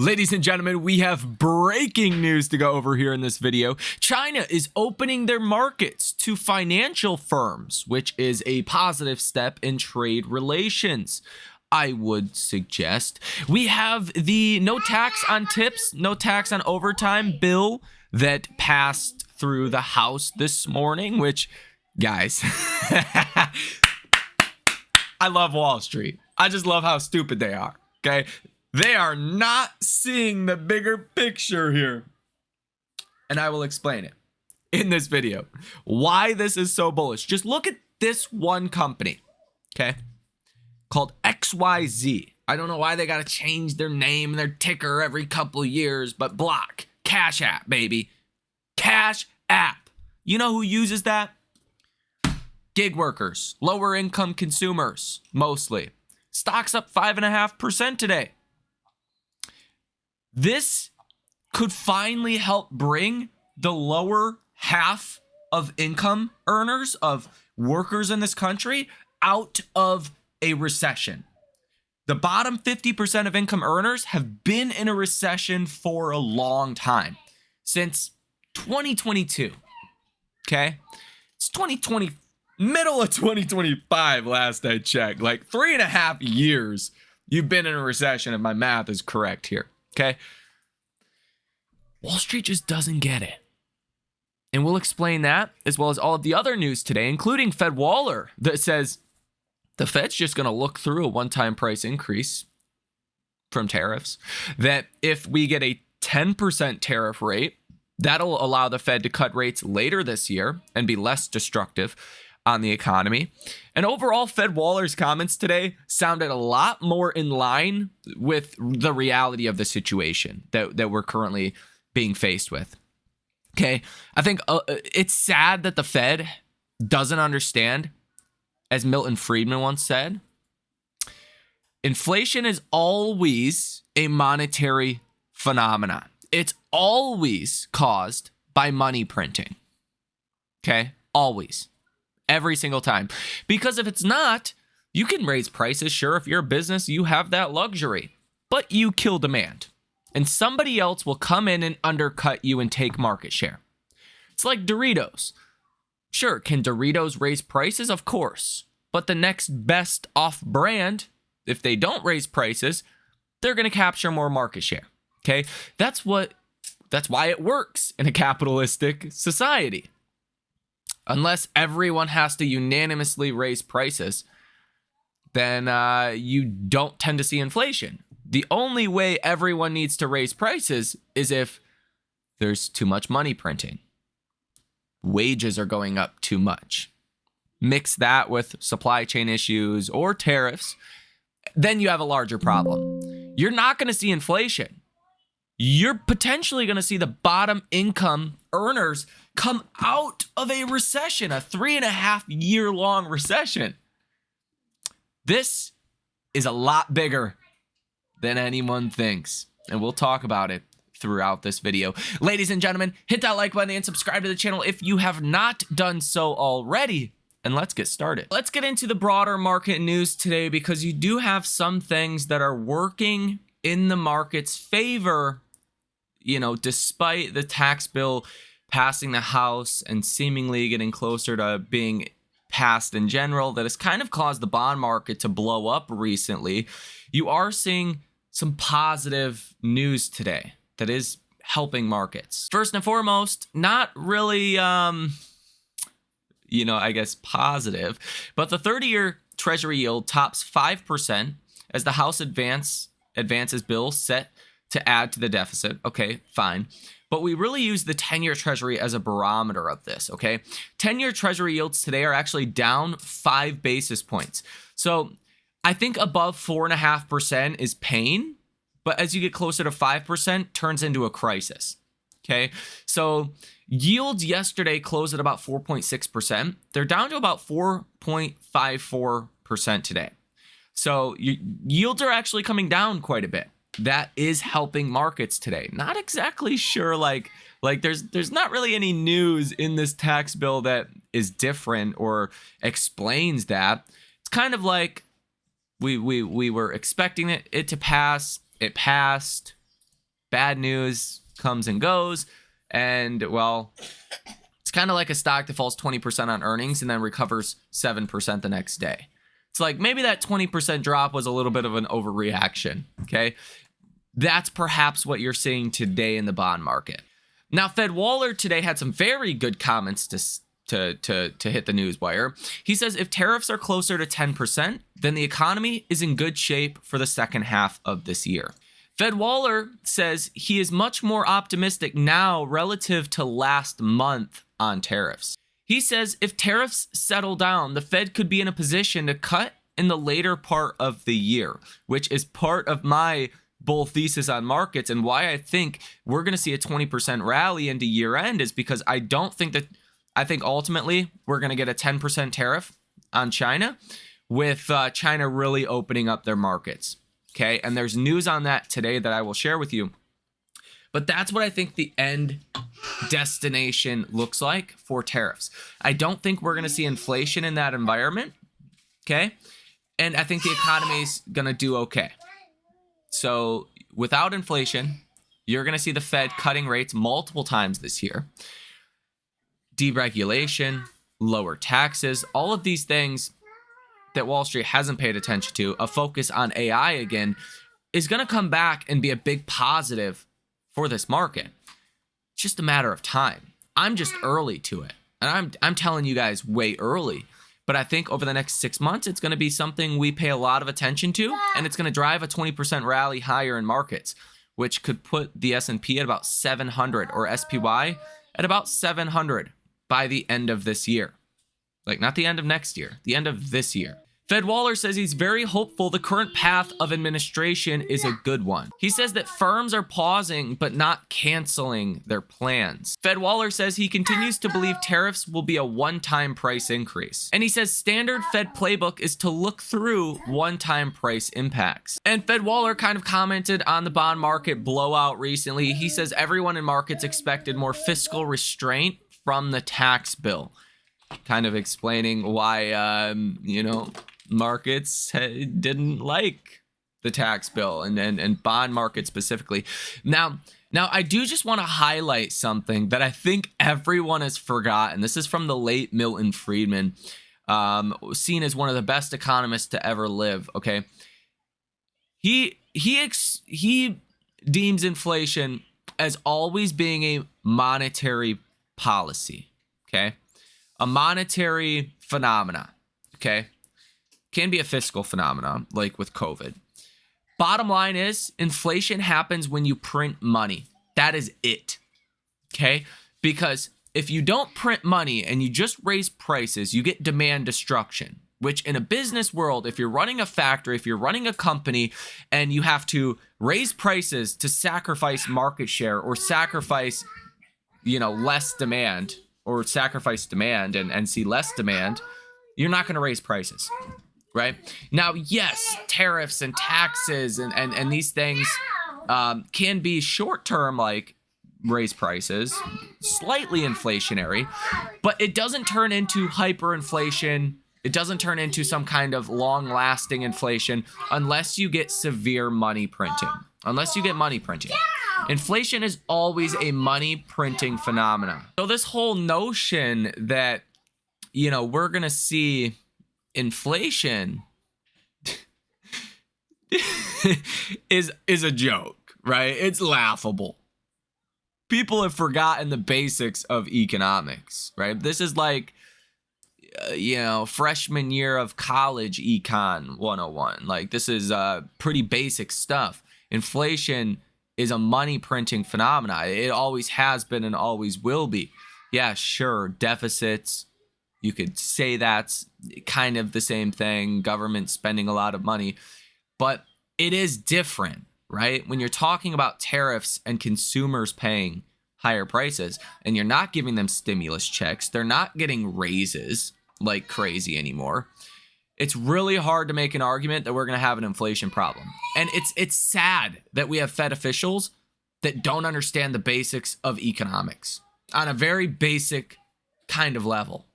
Ladies and gentlemen, we have breaking news to go over here in this video. China is opening their markets to financial firms, which is a positive step in trade relations, I would suggest. We have the no tax on tips, no tax on overtime bill that passed through the House this morning, which, guys, I love Wall Street. I just love how stupid they are, okay? They are not seeing the bigger picture here. And I will explain it in this video. Why this is so bullish. Just look at this one company, okay? Called XYZ. I don't know why they got to change their name and their ticker every couple of years, but block. Cash App, baby. Cash App. You know who uses that? Gig workers. Lower income consumers, mostly. Stock's up 5.5% today. This could finally help bring the lower half of income earners, of workers in this country, out of a recession. The bottom 50% of income earners have been in a recession for a long time, since 2022. Okay? It's 2020, middle of 2025 last I checked. Like 3.5 years you've been in a recession, if my math is correct here. Okay. Wall Street just doesn't get it. And we'll explain that, as well as all of the other news today, including Fed Waller, that says the Fed's just going to look through a one-time price increase from tariffs. That if we get a 10% tariff rate, that'll allow the Fed to cut rates later this year and be less destructive on the economy. And overall, Fed Waller's comments today sounded a lot more in line with the reality of the situation that we're currently being faced with. Okay, I think it's sad that the Fed doesn't understand, as Milton Friedman once said, inflation is always a monetary phenomenon. It's always caused by money printing. Okay, always. Every single time. Because if it's not, you can raise prices. Sure, if you're a business, you have that luxury. But you kill demand. And somebody else will come in and undercut you and take market share. It's like Doritos. Sure, can Doritos raise prices? Of course. But the next best off-brand, if they don't raise prices, they're going to capture more market share. Okay? That's why it works in a capitalistic society. Unless everyone has to unanimously raise prices, then you don't tend to see inflation. The only way everyone needs to raise prices is if there's too much money printing. Wages are going up too much. Mix that with supply chain issues or tariffs, then you have a larger problem. You're not going to see inflation. You're potentially going to see the bottom income earners come out of a recession, a 3.5-year-long recession. This is a lot bigger than anyone thinks, and we'll talk about it throughout this video. Ladies and gentlemen, hit that like button and subscribe to the channel if you have not done so already, and let's get started. Let's get into the broader market news today, because you do have some things that are working in the market's favor, despite the tax bill passing the House and seemingly getting closer to being passed in general, that has kind of caused the bond market to blow up recently. You are seeing some positive news today that is helping markets. First and foremost, not really, I guess positive, but the 30-year Treasury yield tops 5% as the House advances bill set to add to the deficit. Okay, fine. But we really use the 10-year Treasury as a barometer of this, okay? 10-year Treasury yields today are actually down 5 basis points. So I think above 4.5% is pain, but as you get closer to 5%, turns into a crisis, okay? So yields yesterday closed at about 4.6%. They're down to about 4.54% today. So yields are actually coming down quite a bit. That is helping markets today. Not exactly sure, like there's not really any news in this tax bill that is different or explains that. It's kind of like we were expecting it to pass. It passed. Bad news comes and goes. And, well, it's kind of like a stock that falls 20% on earnings and then recovers 7% the next day. It's like maybe that 20% drop was a little bit of an overreaction, okay? That's perhaps what you're seeing today in the bond market. Now, Fed Waller today had some very good comments to hit the news wire. He says if tariffs are closer to 10%, then the economy is in good shape for the second half of this year. Fed Waller says he is much more optimistic now relative to last month on tariffs. He says if tariffs settle down, the Fed could be in a position to cut in the later part of the year, which is part of my bull thesis on markets and why I think we're going to see a 20% rally into year end is because I think ultimately we're going to get a 10% tariff on China with China really opening up their markets. Okay. And there's news on that today that I will share with you. But that's what I think the end destination looks like for tariffs. I don't think we're going to see inflation in that environment. Okay. And I think the economy is going to do okay. So without inflation, you're going to see the Fed cutting rates multiple times this year. Deregulation, lower taxes, all of these things that Wall Street hasn't paid attention to, a focus on AI again, is going to come back and be a big positive for this market. It's just a matter of time. I'm just early to it. And I'm telling you guys way early. But I think over the next 6 months, it's going to be something we pay a lot of attention to, and it's going to drive a 20% rally higher in markets, which could put the S&P at about 700 or SPY at about 700 by the end of this year. Like not the end of next year, the end of this year. Fed Waller says he's very hopeful the current path of administration is a good one. He says that firms are pausing but not canceling their plans. Fed Waller says he continues to believe tariffs will be a one-time price increase. And he says standard Fed playbook is to look through one-time price impacts. And Fed Waller kind of commented on the bond market blowout recently. He says everyone in markets expected more fiscal restraint from the tax bill. Kind of explaining why, markets didn't like the tax bill and bond market specifically. Now I do just want to highlight something that I think everyone has forgotten. This is from the late Milton Friedman, seen as one of the best economists to ever live. Okay, he deems inflation as always being a monetary policy. Okay, a monetary phenomena. Okay. Can be a fiscal phenomenon, like with COVID. Bottom line is, inflation happens when you print money. That is it, okay? Because if you don't print money and you just raise prices, you get demand destruction, which in a business world, if you're running a factory, if you're running a company, and you have to raise prices to sacrifice market share or sacrifice, less demand or sacrifice demand and see less demand, you're not going to raise prices. Right now, yes, tariffs and taxes and these things can be short term, like raise prices, slightly inflationary, but it doesn't turn into hyperinflation. It doesn't turn into some kind of long lasting inflation unless you get severe money printing. Inflation is always a money printing phenomenon. So this whole notion that, we're going to see inflation is a joke, right? It's laughable. People have forgotten the basics of economics, right? This is like, freshman year of college econ 101. Like this is pretty basic stuff. Inflation is a money printing phenomena. It always has been and always will be. Yeah, sure, deficits. You could say that's kind of the same thing, government spending a lot of money, but it is different, right? When you're talking about tariffs and consumers paying higher prices and you're not giving them stimulus checks, they're not getting raises like crazy anymore. It's really hard to make an argument that we're going to have an inflation problem. And it's sad that we have Fed officials that don't understand the basics of economics on a very basic kind of level.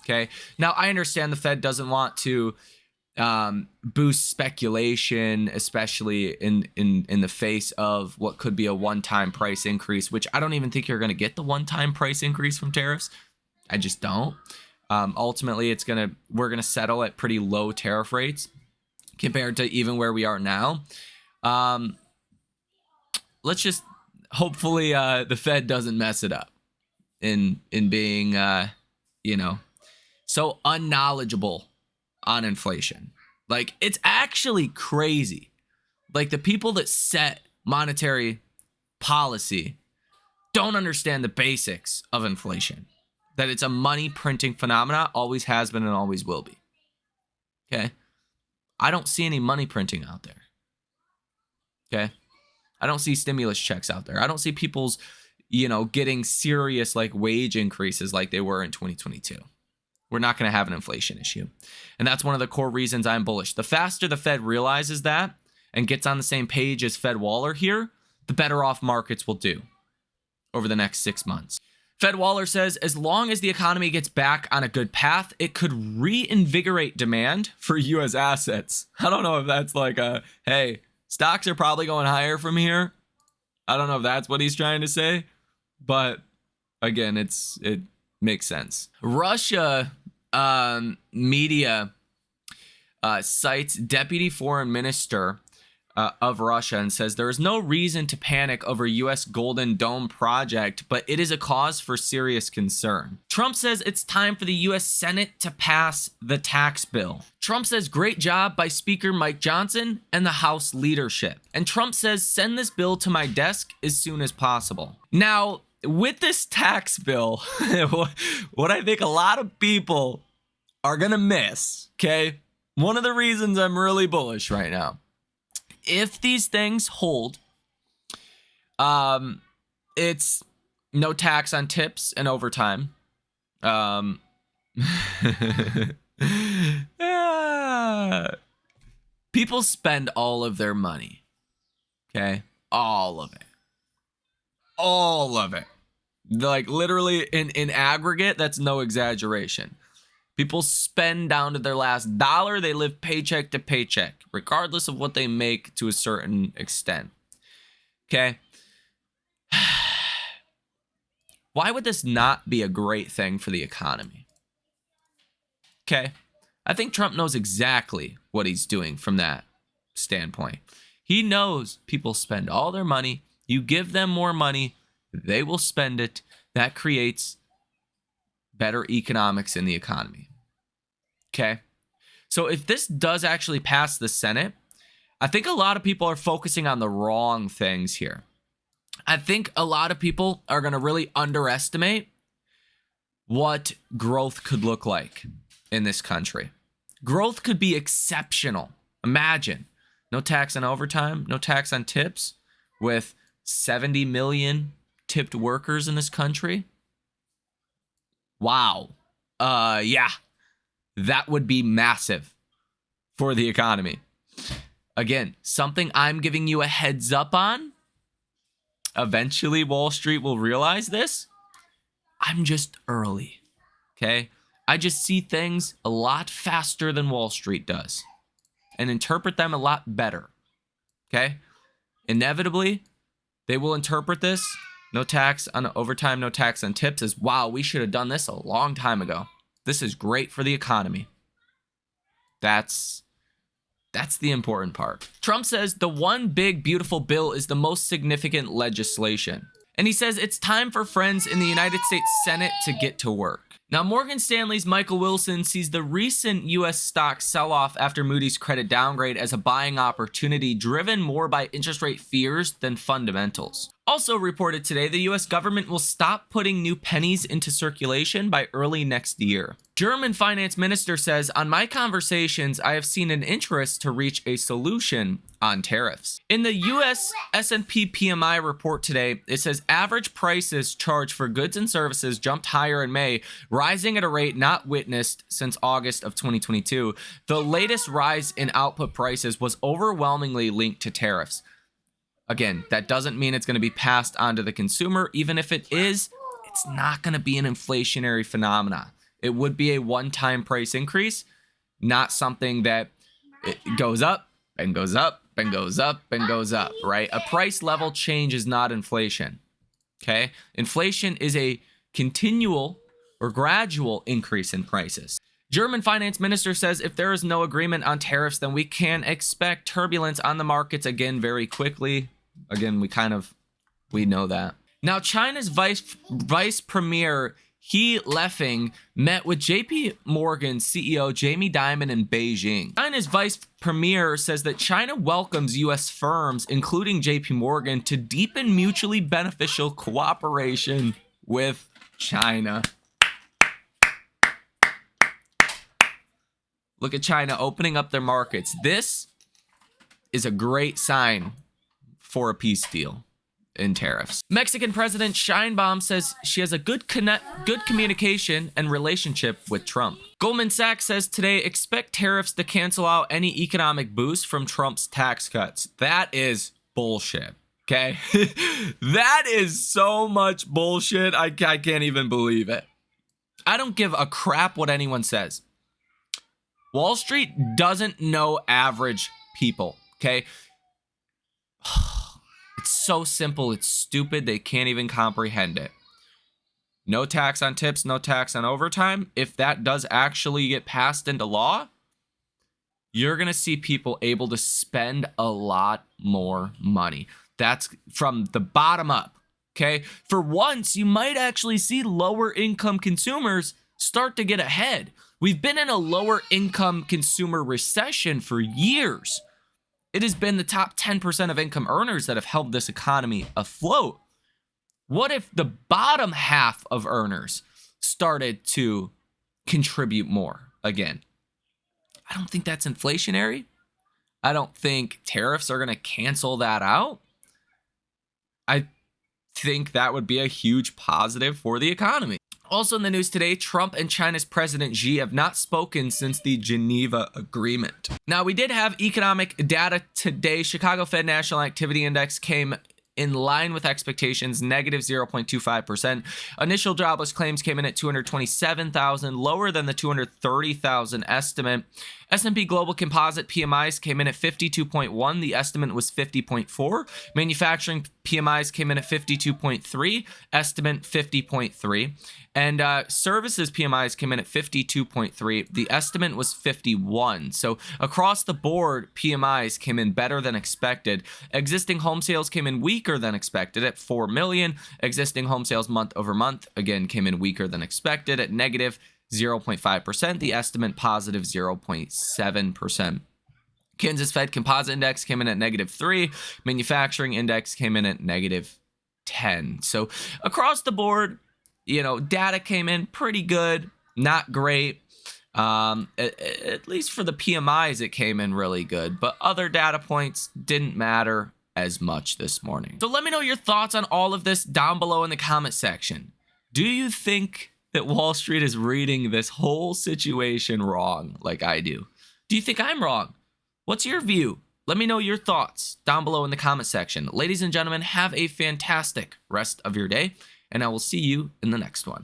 Okay. Now I understand the Fed doesn't want to, boost speculation, especially in the face of what could be a one-time price increase, which I don't even think you're going to get the one-time price increase from tariffs. I just don't. Ultimately, we're gonna settle at pretty low tariff rates compared to even where we are now. Let's just hopefully the Fed doesn't mess it up in being so unknowledgeable on inflation. Like, it's actually crazy. Like, the people that set monetary policy don't understand the basics of inflation. That it's a money printing phenomena, always has been and always will be. Okay? I don't see any money printing out there. Okay? I don't see stimulus checks out there. I don't see people's, getting serious like wage increases like they were in 2022. We're not going to have an inflation issue. And that's one of the core reasons I'm bullish. The faster the Fed realizes that and gets on the same page as Fed Waller here, the better off markets will do over the next 6 months. Fed Waller says, as long as the economy gets back on a good path, it could reinvigorate demand for U.S. assets. I don't know if that's like hey, stocks are probably going higher from here. I don't know if that's what he's trying to say. But again, it makes sense. Russia media cites Deputy Foreign Minister of Russia and says there is no reason to panic over U.S. Golden Dome project, but it is a cause for serious concern. Trump says it's time for the U.S. Senate to pass the tax bill. Trump says great job by Speaker Mike Johnson and the House leadership. And Trump says send this bill to my desk as soon as possible. Now, with this tax bill, what I think a lot of people are going to miss, okay? One of the reasons I'm really bullish right now. If these things hold, it's no tax on tips and overtime. People spend all of their money. Okay? All of it. All of it. Like, literally, in aggregate, that's no exaggeration. People spend down to their last dollar. They live paycheck to paycheck, regardless of what they make to a certain extent. Okay? Why would this not be a great thing for the economy? Okay? I think Trump knows exactly what he's doing from that standpoint. He knows people spend all their money. You give them more money, they will spend it. That creates better economics in the economy. Okay? So if this does actually pass the Senate, I think a lot of people are focusing on the wrong things here. I think a lot of people are going to really underestimate what growth could look like in this country. Growth could be exceptional. Imagine no tax on overtime, no tax on tips, with 70 million tipped workers in this country. Wow. Yeah. That would be massive for the economy. Again, something I'm giving you a heads up on. Eventually, Wall Street will realize this. I'm just early. Okay? I just see things a lot faster than Wall Street does and interpret them a lot better. Okay? Inevitably, they will interpret this, no tax on overtime, no tax on tips, as, wow, we should have done this a long time ago. This is great for the economy. That's the important part. Trump says the one big, beautiful bill is the most significant legislation. And he says it's time for friends in the United States Senate to get to work. Now, Morgan Stanley's Michael Wilson sees the recent U.S. stock sell-off after Moody's credit downgrade as a buying opportunity driven more by interest rate fears than fundamentals. Also reported today, the U.S. government will stop putting new pennies into circulation by early next year. German finance minister says, on my conversations, I have seen an interest to reach a solution on tariffs. In the U.S. S&P PMI report today, it says average prices charged for goods and services jumped higher in May, rising at a rate not witnessed since August of 2022. The latest rise in output prices was overwhelmingly linked to tariffs. Again, that doesn't mean it's going to be passed on to the consumer. Even if it is, it's not going to be an inflationary phenomena. It would be a one-time price increase, not something that It goes up and goes up and goes up and goes up, right? A price level change is not inflation, okay? Inflation is a continual or gradual increase in prices. German finance minister says if there is no agreement on tariffs, then we can expect turbulence on the markets again very quickly. Again, we know that. Now, China's vice premier He Lefeng met with JP Morgan CEO Jamie Dimon in Beijing. China's vice premier says that China welcomes U.S. firms, including JP Morgan, to deepen mutually beneficial cooperation with China. Look at China opening up their markets. This is a great sign for a peace deal in tariffs. Mexican President Sheinbaum says she has a good communication and relationship with Trump. Goldman Sachs says today expect tariffs to cancel out any economic boost from Trump's tax cuts. That is bullshit. Okay? That is so much bullshit. I can't even believe it. I don't give a crap what anyone says. Wall Street doesn't know average people. Okay? It's so simple. It's stupid. They can't even comprehend it. No tax on tips, no tax on overtime. If that does actually get passed into law, you're going to see people able to spend a lot more money. That's from the bottom up. Okay. For once, you might actually see lower income consumers start to get ahead. We've been in a lower income consumer recession for years. It has been the top 10% of income earners that have held this economy afloat. What if the bottom half of earners started to contribute more again? I don't think that's inflationary. I don't think tariffs are going to cancel that out. I think that would be a huge positive for the economy. Also in the news today, Trump and China's President Xi have not spoken since the Geneva Agreement. Now, we did have economic data today. Chicago Fed National Activity Index came in line with expectations, negative 0.25%. Initial jobless claims came in at 227,000, lower than the 230,000 estimate. S&P Global Composite PMIs came in at 52.1. The estimate was 50.4. Manufacturing PMIs came in at 52.3. Estimate 50.3. And services PMIs came in at 52.3. The estimate was 51. So across the board, PMIs came in better than expected. Existing home sales came in weaker than expected at 4 million. Existing home sales month over month, again, came in weaker than expected at negative 0.5%. The estimate positive 0.7%. Kansas Fed Composite Index came in at negative 3. Manufacturing Index came in at negative 10. So across the board, data came in pretty good, not great. At least for the PMIs, it came in really good. But other data points didn't matter as much this morning. So let me know your thoughts on all of this down below in the comment section. Do you think that Wall Street is reading this whole situation wrong like I do? Do you think I'm wrong? What's your view? Let me know your thoughts down below in the comment section. Ladies and gentlemen, have a fantastic rest of your day, and I will see you in the next one.